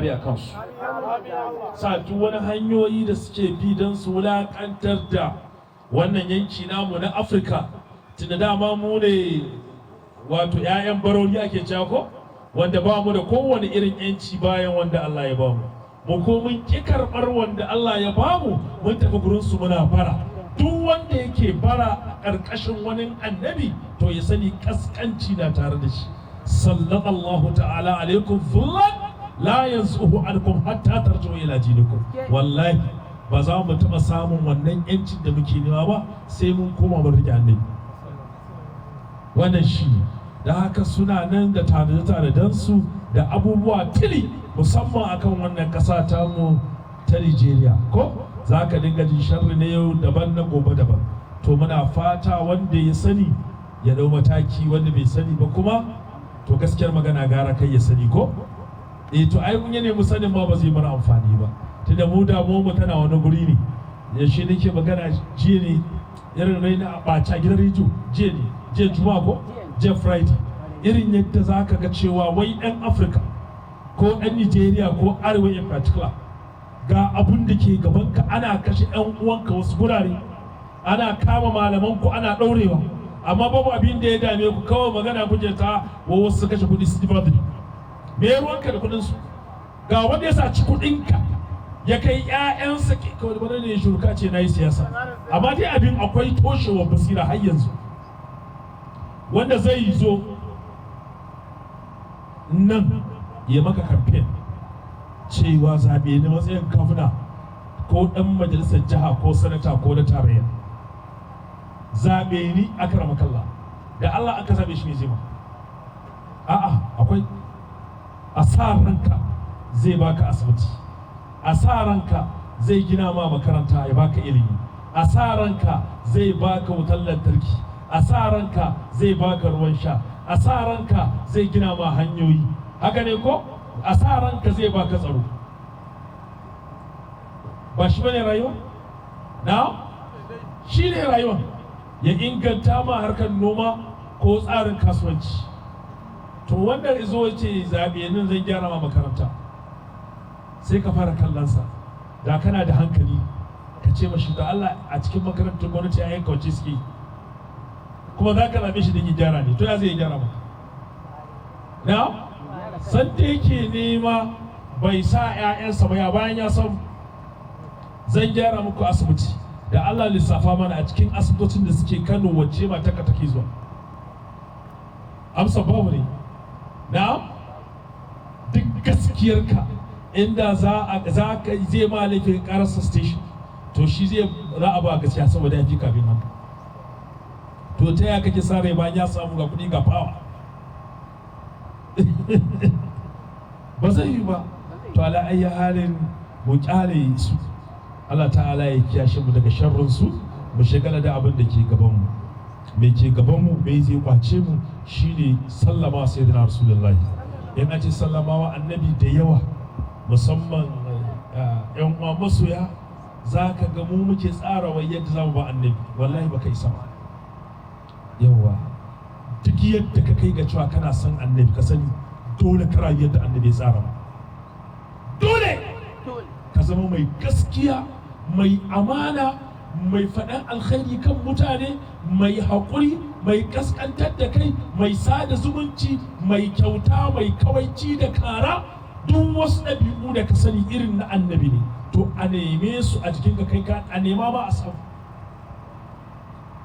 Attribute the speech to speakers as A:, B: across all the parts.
A: kare a kansu, sa duk wani hanyoyi da suke bi don su wulakantar da wannan yanki namu na Afirka. Tunda dama mu ne wato 'ya'yan barori ake cewa ko, wanda ba mu da kowane irin yanci bayan wanda Allah ya ba mu ko mun ki karɓar wanda Allah ya ba mu, mun tafi gurin su muna bara. Duk wanda yake bara a ƙarƙashin wani annabi to ya sani kaskanci na tare da shi. Sallallahu ta'ala alaikum zullan la yanzuhu ankum hatta tarji'u ila dinikum. Wallahi ba za mu taɓa samun wannan yancin da muke nema ba sai mun koma mun riƙe annabi. Wannan shi da haka suna nan da tanade-tanaden su da abubuwa tili, musamman akan wannan ƙasa tamu ta Nigeria ko za ka dinga jin sharri na yau daban na gobe daban. To muna fata wanda ya sani ya dau mataki, wanda bai sani ba kuma to gaskiyar magana gara kai ya sani ko. To ai kun ne mu sanin ma ba zai mana amfani ba, tunda mu damuwar mu tana wani guri ne. Yaushe nake magana jiya ne irin raina a ɓaca gidan rediyo, jiya ne jiya juma'a ko jiya friday, irin yadda za ka ga cewa wai ɗan Afirka ko ɗan Nigeria ko arewa in particular ga abun da ke gabanka, ana kashe 'yan uwanka wasu gurare, ana kama malamanku ana ɗaurewa, amma babu abin da ya dame ku, kawai magana kuke ta wa wasu kashe kuɗi su dibadiri. Me ruwanka da kuɗinsu? Ga wanda ya saci kuɗinka ya kai 'ya'yansa ke kawai bane ne shurka ce na yi siyasa, amma dai abin akwai toshewa basira har yanzu. Wanda zai zo nan ya maka kamfen cewa zaɓe na matsayin gwamna ko ɗan majalisar jiha ko sanata ko na tarayya, zaɓe ni aka rama kalla da Allah aka zaɓe shi ne zai ma. A'a, akwai a sa ranka zai baka asibiti, a sa ranka zai gina ma makaranta ya baka ilimi, a sa ranka zai baka wutar lantarki, a sa ranka zai baka ruwan sha, a sa ranka zai gina ma hanyoyi, haka ne ko? A sa ranka zai baka tsaro. Ba shi bane rayuwa? Na? Shi ne rayuwa. Ya inganta ma harkar noma ko tsarin kasuwanci. To wanda zo ce zaɓe nan zai gyara ma makaranta, sai ka fara kallonsa. Da kana da hankali ka ce mashi da Allah a cikin makarantar gwamnati a yanka wacce suke, kuma za ka zaɓe shi don yi gyara ne, to ya zai gyara maka? Na? Sanda yake nema bai sa 'ya'yansa ba, ya bayan ya san zan gyara muku asibiti, da Allah lissafa mana a cikin asibitocin da suke Kano wacce matarka take zuwa? Amsa babu ne. Na? Duk gaskiyarka inda za ka zai ma laifin karasa station, to shi zai ra'aba gaskiya saboda ya fi kafin haka. To ta yaya kake sa rai bayan ya samu ga kuɗi ga fawa? Ba zai yi ba. To ala ayi halin mu kyale su, Allah ta'ala ya kiyashe mu daga sharrin su, mu shagala da abin da ke gaban mu. Me ke gaban mu, me zai kwace mu, shine sallama sayyidina rasulullahi. In an ce sallamawa annabi da yawa, musamman yan uwa masoya, za ka ga mu muke tsara wai yadda za mu ba annabi, wallahi baka isa ba. Yawa duk yadda ka kai ga cewa kana son annabi, ka sani dole ka rayu yadda annabi ya tsara. Dole ka zama mai gaskiya, mai amana, mai faɗan alkhairi kan mutane, mai haƙuri, mai kaskantar da kai, mai sada zumunci, mai kyauta, mai kawaici da kara. Duk wasu ɗabi'u da ka sani irin na annabi ne, to a neme su a jikin ka kai, ka a nema ba a samu,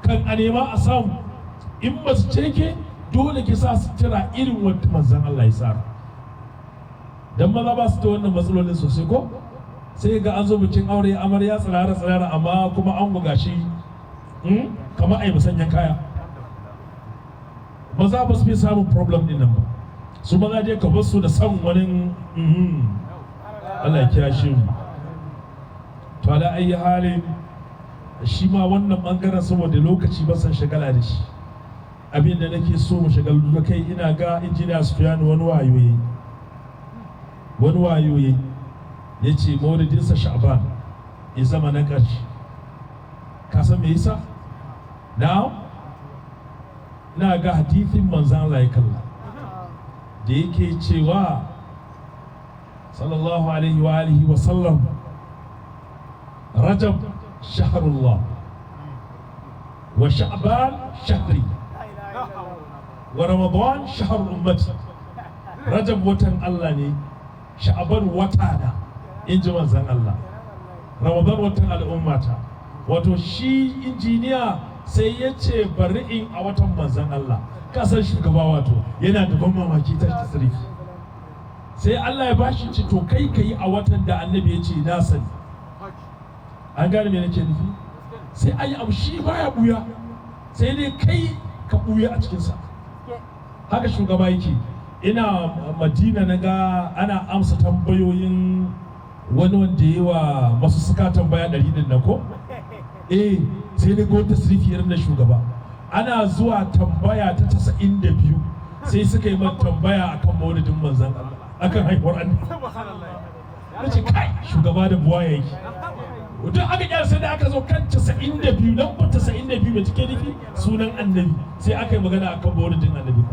A: kan a nema a samu. In masu ce ke dole ki sa sutura irin wanda manzan Allah ya tsara. Dan maza ba su da wannan matsalolin sosai ko? Sai ga an zo bikin aure amarya tsirara amma kuma an guga shi kamar ai musanyen kaya. Maza ba su fi samun problem din nan ba. Su maza dai ka bar su da san wani Allah ya kiya shi mu. To ala ayi halin shi ma wannan bangaren saboda lokaci ba san shagala da shi. Abin da nake so mu shagalu da kai, ina ga injiniya Sufiyanu wani wayoyi ya ce maulidinsa Sha'ban ya zama na ƙarshe. Ka san me yasa? Now na ga hadithin manzan Allah ya kalla da yake cewa sallallahu alaihi wa alihi wa sallam, Rajab shahrullah wa Sha'ban shahri wa Ramadan shahrul ummati. Rajab watan Allah ne, Sha'ban wata na, in ji manzon Allah, Ramadan watan al'ummata. Wato shi injiniya sai ya ce bari in a watan manzon Allah. Kasar shugaba wato yana da ban mamaki ta tasirifi, sai Allah ya bashi ci to kai ka yi a watan da annabi ya ce na sani. An gane me nake nufi? Sai ayi abu shi baya buya, sai dai kai ka buya a cikinsa. Haka shugaba yake. Ina Madina na ga ana amsa tambayoyin wani wanda yi wa masu suka tambaya 100 din nan ko? Sai dai gwamnati tasirifi irin na shugaba. Ana zuwa tambaya ta 92 sai suka yi man tambaya akan maulidin manzon Allah, akan haihuwar annabi. Nace kai shugaba da buwa yake. Duk aka kyar sai da aka zo kan 92, nan ko 92 mai cike nufi sunan annabi, sai aka yi magana akan maulidin annabi.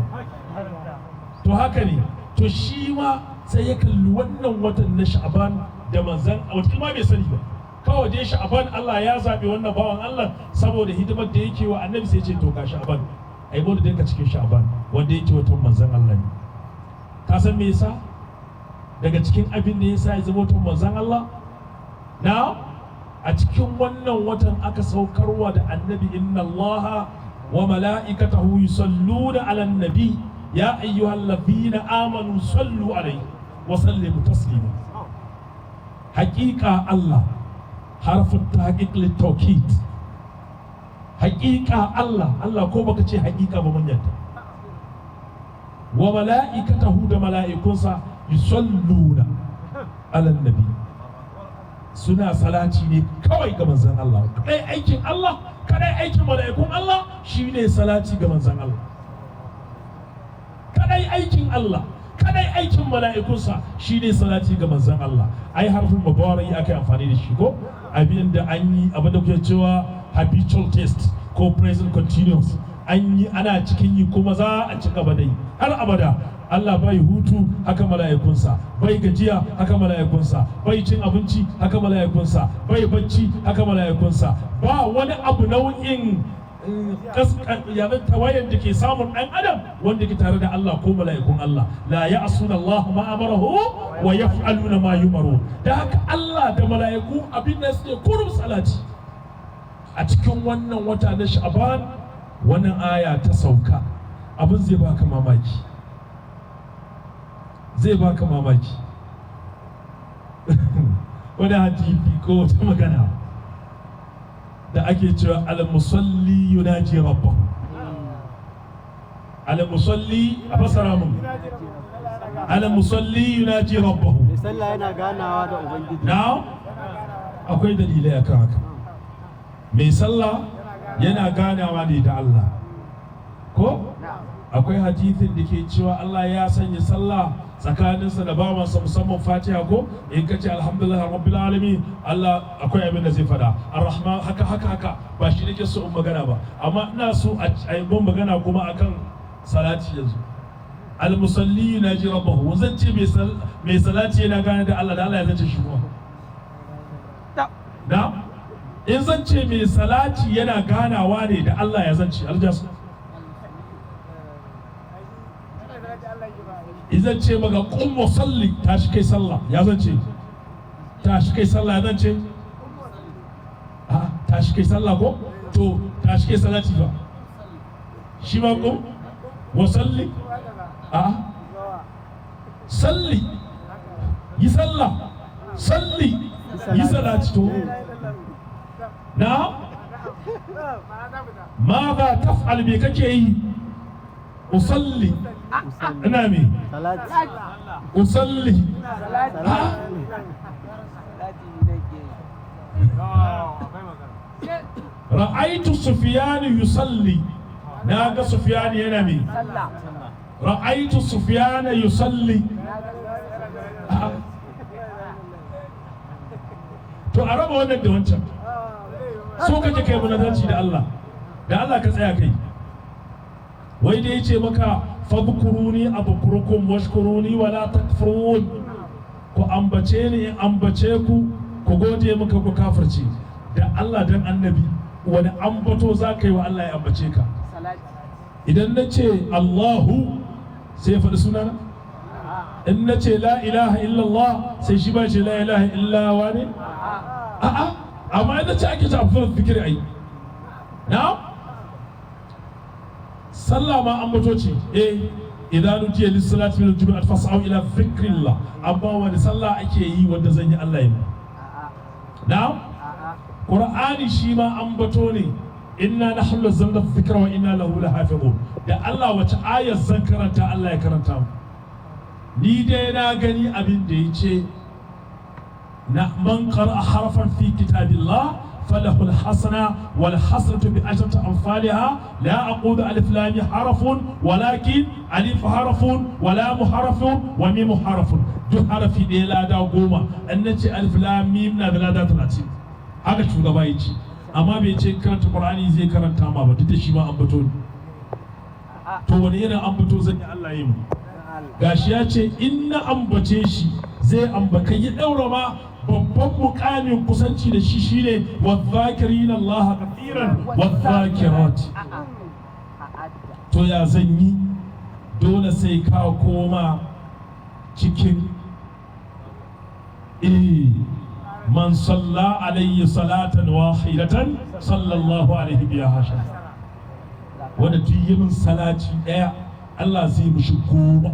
A: To haka ne, to shi ma sai ya kalli wannan watan na Sha'ban da manzon wata ma bai sani ba. Kawai dai Sha'ban Allah ya zaɓe wannan bawan Allah saboda hidimar da yake wa annabi, sai ce to ga Sha'ban ai bude dinka cikin Sha'ban wanda yake watan manzon Allah ne. Ka san me yasa? Daga cikin abin da yasa ya zama watan manzon Allah, na a cikin wannan watan aka saukarwa da annabi inna Allah wa mala'ikatahu yusalluna 'alan nabi ya ayyuhallazina amanu sallu alaihi wa sallimu taslima. Haƙiƙa Allah harfin tahqiq litawkid, haƙiƙa Allah ko baka ce haƙiƙa ba mun yadda. Wa mala'ikatahu da mala'ikunsa yusalluna ala nabi, suna salati ne kawai ga manzon Allah. Kadai aikin Allah, kadai aikin mala'ikun Allah shine salati ga manzon Allah. Kadai aikin Allah, kadai aikin mala'ikunsa shine salati ga manzon Allah. Ai harfin mubarak aka yi amfani da shi ko abin da an yi, abin da kuke cewa habitual test ko present continuous, an yi ana cikin yi kuma za a ci gaba da yi har abada. Allah bai hutu haka mala'ikunsa, bai gajiya haka mala'ikunsa, bai cin abinci haka mala'ikunsa, bai bacci haka mala'ikunsa. Ba wani abu nau'in yanar tawayen da ke samun ɗan adam wanda ke tare da Allah ko mala'ikun Allah. La ya'suna Allah ma amarahu wa yaf'aluna ma yumaru. Da haka Allah da mala'iku abin da suke kurum salati. A cikin wannan wata na Sha'ban wannan aya ta sauka, abin zai baka mamaki, zai baka mamaki. Wani hadisi ko wata magana da ake cewa al-musalli yunaji rabbahu. Al-musalli a fasara mun, al-musalli yunaji rabbahu.
B: Mai sallah yana ganawa da ubangiji.
A: Now akwai dalilai akan haka. Mai sallah yana ganawa ne da Allah ko? Akwai hadisin da ke cewa Allah ya sanya sallah tsakaninsa da bawansa, musamman Fatiha ko in kace alhamdulillah rabbil alamin, Allah akwai abin da zai fada ar-rahman haka ba shi nake so in magana ba, amma ina so a yi bon magana kuma akan salati yanzu. Al-musalli yunaji rabbahu, zan ce mai salati yana gane da Allah ya zace shi kuma na in zan ce mai salati yana ganawa ne da Allah ya zance aljasu. Izan ce maka kun musalli tashi kai sallah ya zance, tashi kai sallah ya zance, tashi kai sallah ko to tashi kai salati ba shi ma kun musalli salli yi sallah, salli yi salati to na ma ba taf'al me kake yi? Usalli ina me? Usalli ra'aitu Sufyan yusalli, na ga Sufyan yana me? Ra'aitu Sufyan yusalli. To a raba wannan da wancan, so kake kai munazarci da Allah ka tsaya kai. Wai da yace maka fadhkuruni adhkurukum washkuruni wala takfurun, ku ambace ni in ambace ku ku gode muka ku kafirce. Da Allah dan annabi wani ambato za ka yi wa Allah ya ambace ka? Idan na ce Allahu sai ya faɗi sunana? In na ce la ilaha illallah sai shi ba ce la ilaha illawa ne? A'a, amma idan ce ake ta afdal zikiri ai. Na'am? Sallah ma ambato ce. Idan nudiya lis-salati min al-jumu'ati fas'au ila dhikrillah. Amma wani sallah ake yi wanda zan yi Allah ya? Na'am? Qur'ani shi ma ambato ne. Inna nahnu nazzalna dhikra wa inna lahu lahafizun. Da Allah wace ayar zan karanta Allah ya karanta mu. Ni dai na gani abin da yace na man qara'a harfan fi kitabillah falahu alhasana wal hasanatu bi ashrati amsalha la aqulu alif lam harfun walakin alif harfun wa lam harfun wa mim harfun. Duk harafi ɗaya lada 10 an nace alif lam mim na da lada 30. Haka shugaba yace, amma bai ce karanta Qur'ani zai karanta ma ba, duk da shi ma ambato ne. To wani irin ambato zan yi Allah yi mu? Gashi ya ce in na ambace shi zai ambaka yi daura ma babban mukamin kusanci da shi shine wadh-dhakirina Allah kathiran wadh-dhakirat. To ya zan yi? Dole sai ka koma cikin man salla alayhi salatan wahidatan sallallahu alaihi biha hasha. Wanda duk yin salati daya Allah zai mishi 10.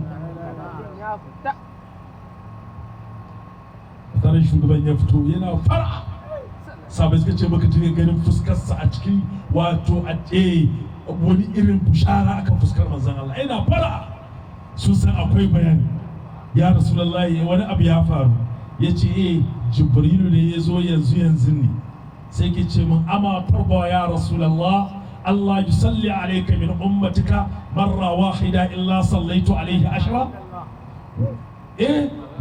A: Tsarin shugaban ya fito yana fara, sabai suka ce baka dinga ganin fuskarsa a cikin wato a wani irin bushara akan fuskar manzon Allah yana fara. Sun san akwai bayani. Ya Rasulullahi wani abu ya faru. Ya ce Jibrilu ne ya zo yanzu ne. Sai ke ce min ama tarba ya Rasulullah Allah yusalli alayka min ummatika marra wahida illa sallaitu alayhi 10.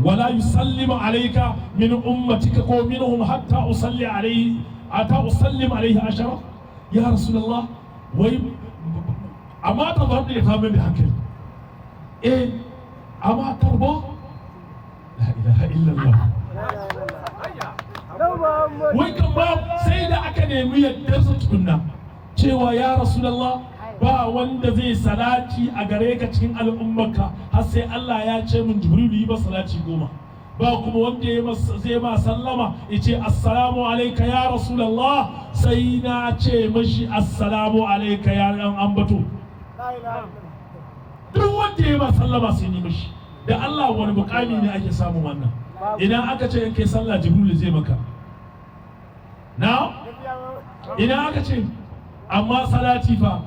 A: ولا يسلم عليك من أمتك ومنهم حتى أصلي عليه حتى أسلم عليه 10. يا رسول الله أما تظن يفهم بهكذا أما ترضى؟ لا إله إلا الله. وكما سيد أكاديمية درست كنا cewa ya Rasulullah ba wanda zai salati a gare ka cikin al'ummarka har sai Allah ya ce min Jibrilu yi ba salati 10. Ba kuma wanda zai ma sallama ya ce assalamu alayka ya Rasulullah sai na ce mashi assalamu alayka ya dan ambato. Duk wanda ya ma sallama sai ni mashi. Da Allah wani mukami ne ake samun wannan? Idan aka ce in kai sallah Jibrilu zai maka. Na? Idan aka ce amma salati fa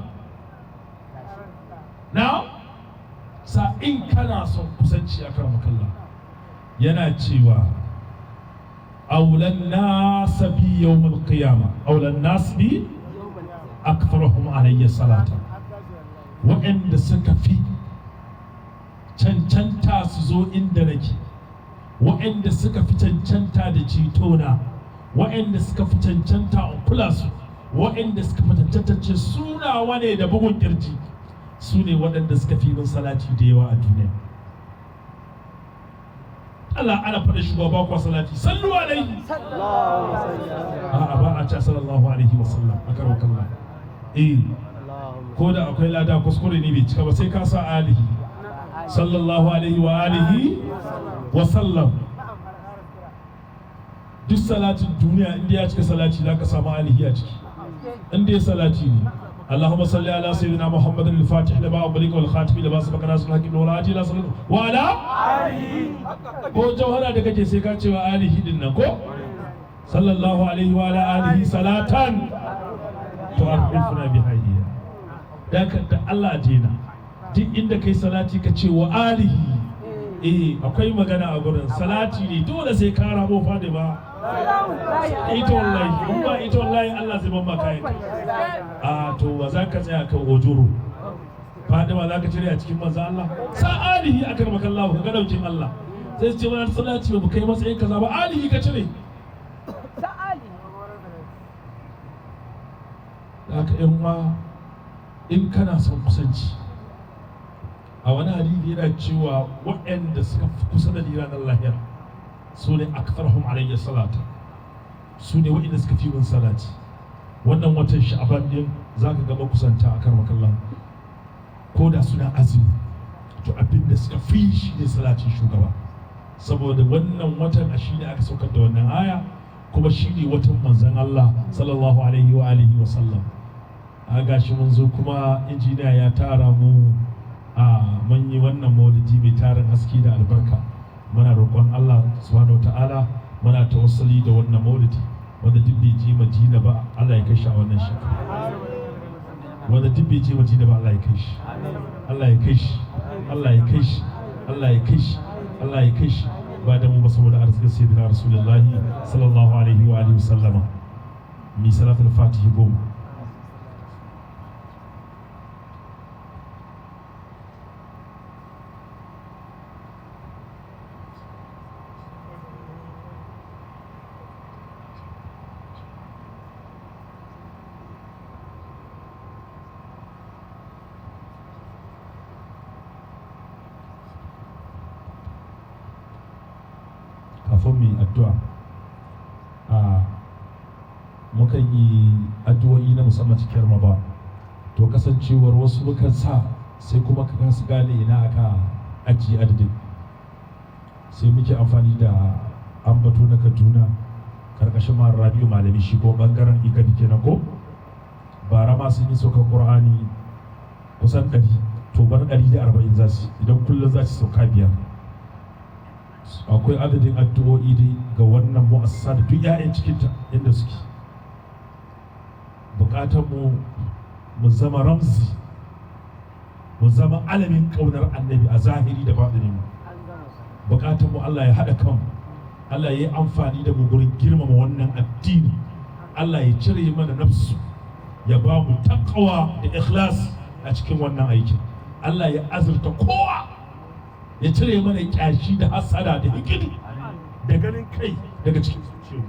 A: na sa in kana son kusanci a kan makalla yana cewa aulan nas bi yawm al-qiyama aulan nas bi aktharuhum alayya salata. Wa'anda suka fi cancanta su zo inda nake, wa'anda suka fi cancanta da cetona, wa'anda suka fi cancanta a kula su, waɗanda suka fatattacce sunawa ne da bugun kirji, su ne waɗanda suka fi min salati da yawa a duniya. Allah ana faɗa shugaba kwa salati sallu alaihi. A'a ba a ce sallallahu alaihi wa sallam a karo kalla. Ko da akwai lada kuskure ne bai cika ba sai ka sa alihi sallallahu alaihi wa alihi wa sallam. Duk salatin duniya inda ya cika salati za ka samu alihi a ciki. inda ya salati ne. اللهم صل على سيدنا محمد الفاتح لما أغلق والخاتم لما سبق ناصر الحق والهادي إلى صراط وعلى آله. ko jawhara da kake sai ka ce wa alihi din nan ko sallallahu alaihi wa ala alihi salatan to arifuna bi hayya. Da Allah dina duk inda kai salati ka ce wa alihi. Akwai magana a gurin salati ne dole sai ka rabo fadi ba. Ita wallahi in ba ita wallahi Allah zai bamba kai. To wa za ka tsaya kan ojoro fadima za ka cire a cikin manzo Allah sa alihi akan makallahu ka ga daukin Allah sai su ce wani salati ba kai matsayin kaza ba alihi ka cire sa alihi. Haka yan ma in kana son kusanci a wani hadisi yana cewa waɗanda suka fi kusa da ranar lahira su ne aktharuhum alayhi salata, su ne wa'inda suka fi min salati. Wannan watan sha'aban din zaka ga makusanta a karmakallah ko da suna azumi, to abin da suka fi shi ne salatin shugaba, saboda wannan watan a shi ne aka saukar da wannan aya, kuma shi ne watan manzon Allah sallallahu alaihi wa alihi wa sallam. A gashi mun zo kuma injiniya ya tara mu a mun yi wannan maulidi mai tarin haske da albarka. Muna roƙon Allah subhanahu wa ta'ala, muna tawassuli da wannan maulidi, wanda duk bai je Madina ba Allah ya kai shi a wannan shekara, wanda duk bai je Madina ba Allah ya kai shi, Allah ya kai shi, Allah ya kai shi, Allah ya kai shi, Allah ya kai shi, ba da mu ba saboda arzikin sayyidina Rasulullahi sallallahu alaihi wa alihi wasallama. Mi salatul fatihi goma. Kafin mu yi addu'a, mukan yi addu'o'i na musamman cikin Ramadan, to kasancewar wasu mukan sa sai kuma ka su gane ina aka ajiye adadin, sai muke amfani da ambato na Kaduna karkashin ma Rabi'u Malami, shi ko bangaren Ikadi kenan ko bara ma sun yi saukar Qur'ani kusan 100, to bar 140 za su, idan kullum za su sauka 5. Akwai adadin addu'o'i dai ga wannan mu'assasa da duk 'ya'yan cikinta inda suke. Bukatar mu zama ramzi, mu zama alamin kaunar annabi a zahiri da batinin mu. Bukatar mu Allah ya haɗa kanmu, Allah ya yi amfani da mu gurin girmama wannan addini, Allah ya cire mana nafsu, ya ba mu taqwa da ikhlas a cikin wannan aikin. Allah ya azurta kowa, ya cire mana kyashi da hasada da hikidi da ganin kai daga cikin zuciya.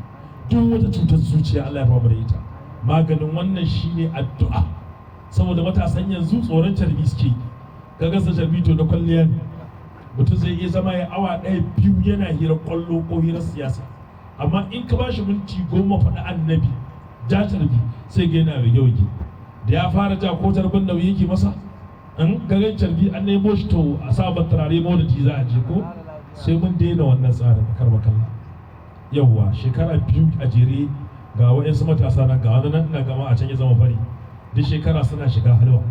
A: Duk wata cutar zuciya Allah ya ba mu da ita. Maganin wannan shine addu'a, saboda matasan yanzu tsoron carbi suke. Kaga sa carbi to na kwalliya ne, mutum zai iya zama ya awa 1-2 yana hira kwallo ko hirar siyasa, amma in ka bashi minti 10 faɗi annabi ja carbi sai ga yana rage da ya fara ja ko carbin nauyi yake masa. In gagan carbi an nemo shi to a sabon turare maulidi za a je ko, sai mun daina wannan tsarin karbakalla. Yawwa shekara 2 a jere ga wa'yansu matasa nan, ga wani nan ina gama a can ya zama fari, duk shekara suna shiga halwa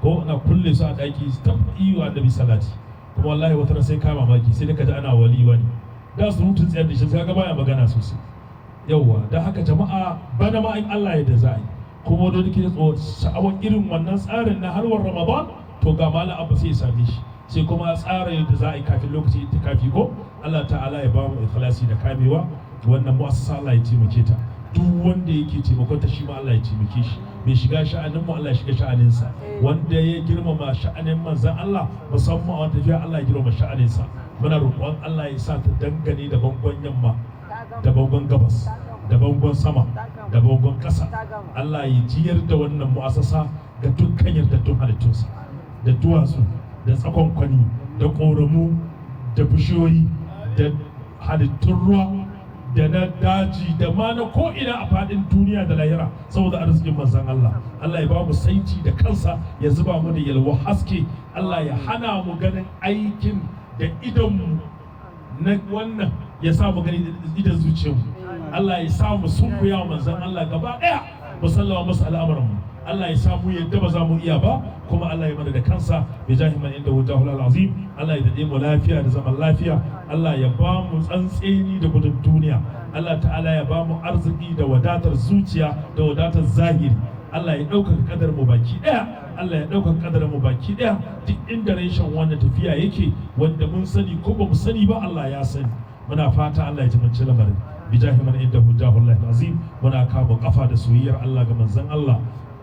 A: ko na kulle su a ɗaki su tafi iyo annabi salati, kuma wallahi wata sai kama mamaki, sai ka ji ana wali wani da su rutun tsayar da shi sai ga baya magana sosai. Yawwa da haka jama'a bana ma in Allah ya da za a yi, kuma wani ke sha'awar irin wannan tsarin na halwar Ramadan, to ga mala abu sai ya same shi, sai kuma tsara yadda za a yi kafin lokaci itikafi ko Allah ta'ala ya ba mu ikhlasi da kamewa. Wannan mu'assasa Allah ya taimake ta, duk wanda yake taimakon ta shi ma Allah ya taimake shi, mai shiga sha'anin mu Allah ya shiga sha'aninsa, wanda ya girmama sha'anin manzon Allah musamman a wanda tafiya Allah ya girmama sha'aninsa. Muna roƙon Allah ya sa ta dangane da bangon yamma, da bangon gabas, da bangon sama, da bangon ƙasa. Allah ya jiyar da wannan mu'assasa ga dukkan yardattun halittunsa, da duwatsu, da tsakon kwani, da ƙoramu, da bishiyoyi, da halittun ruwa, da na daji, da ma na ko'ina a faɗin duniya da lahira, saboda arzikin manzan Allah. Allah ya ba mu saiti da kansa, ya zuba mu da yalwa haske. Allah ya hana mu ganin aikin da idonmu na wannan, ya sa mu gani da idan zuciyarmu. Allah ya sa mu sunkuya manzan Allah gaba ɗaya, mu sallama masa al'amuranmu. Allah ya samu yadda ba za mu iya ba, kuma Allah ya mana da kansa bi jahi man inda wajahul azim. Allah ya dade mu lafiya da zaman lafiya, Allah ya ba mu tsantseni da gudun duniya, Allah ta'ala ya ba mu arziki da wadatar zuciya da wadatar zahiri. Allah ya ɗaukaka kadar mu baki ɗaya, Allah ya ɗaukaka kadar mu baki ɗaya, duk inda reshen wannan tafiya yake, wanda mun sani ko ba mu sani ba Allah ya sani. Muna fata Allah ya jimanci lamarin bi jahi man inda wajahul azim. Muna kama kafa da soyayyar Allah ga manzon Allah,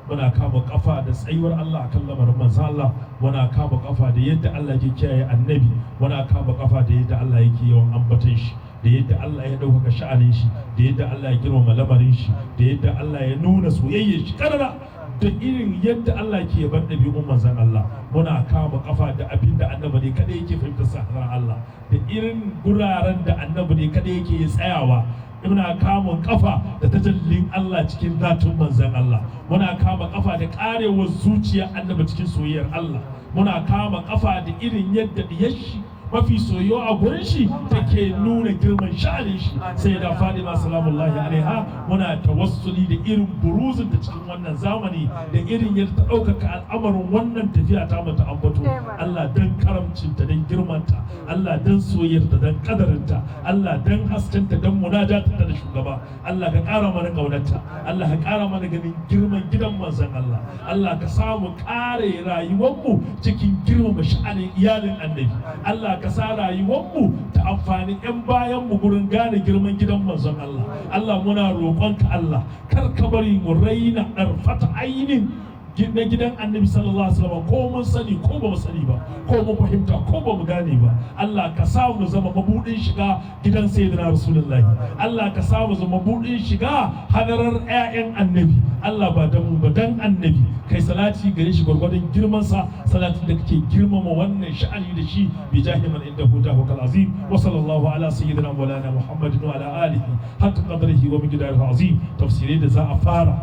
A: muna kama kafa da tsayuwar Allah akan lamarin manzon Allah, muna kama kafa da yadda Allah yake kiyaye annabi, muna kama kafa da yadda Allah yake yawan ambatan shi, da yadda Allah ya ɗaukaka sha'anin shi, da yadda Allah ya girmama lamarin shi, da yadda Allah ya nuna soyayyar shi karara da irin yadda Allah ke yaban ɗabi'un manzon Allah muna kama kafa da abin da annabi ne kada yake fahimtar sahara Allah da irin guraren da annabi ne kada yake tsayawa muna kama kafa da tajallin Allah cikin zatun manzon Allah muna kama kafa da karewar zuciya annabi cikin soyayyar Allah muna kama kafa da irin yadda diyashi mafi soyo a gurin shi take nuna girman sha'anin shi sai da Fadima salamullahi alaiha muna tawassuli da irin buruzin da cikin wannan zamani da irin yadda ta ɗaukaka al'amarin wannan tafiya ta mata ambato Allah dan karamcinta dan girmanta Allah dan soyayyarta dan kadarinta Allah dan haskenta dan munajatarta da shugaba Allah ka ƙara mana ƙaunarta Allah ka ƙara mana ganin girman gidan manzon Allah Allah ka samu ƙare rayuwarmu cikin girmama sha'anin iyalin annabi Allah ka sa rayuwarmu ta amfani 'yan bayanmu gurin gane girman gidan manzon Allah Allah muna roƙonka Allah kar ka bari mu raina ɗarfata ainin na gidan annabi sallallahu alaihi wasallam ko mun sani ko ba mu sani ba ko mun fahimta ko ba mu gane ba Allah ka sa mu zama mabudin shiga gidan sayyidina rasulullahi Allah ka sa mu zama mabudin shiga hadarar ƴaƴan annabi Allah ba dan mu ba dan annabi kai salati gare shi gwargwadon girman sa salatin da kake girmama wannan sha'ani da shi bi jahi man indahu dahukal azim wa sallallahu ala sayyidina maulana muhammadin wa ala alihi hatta qadrihi wa miqdarihi azim tafsirai da za a fara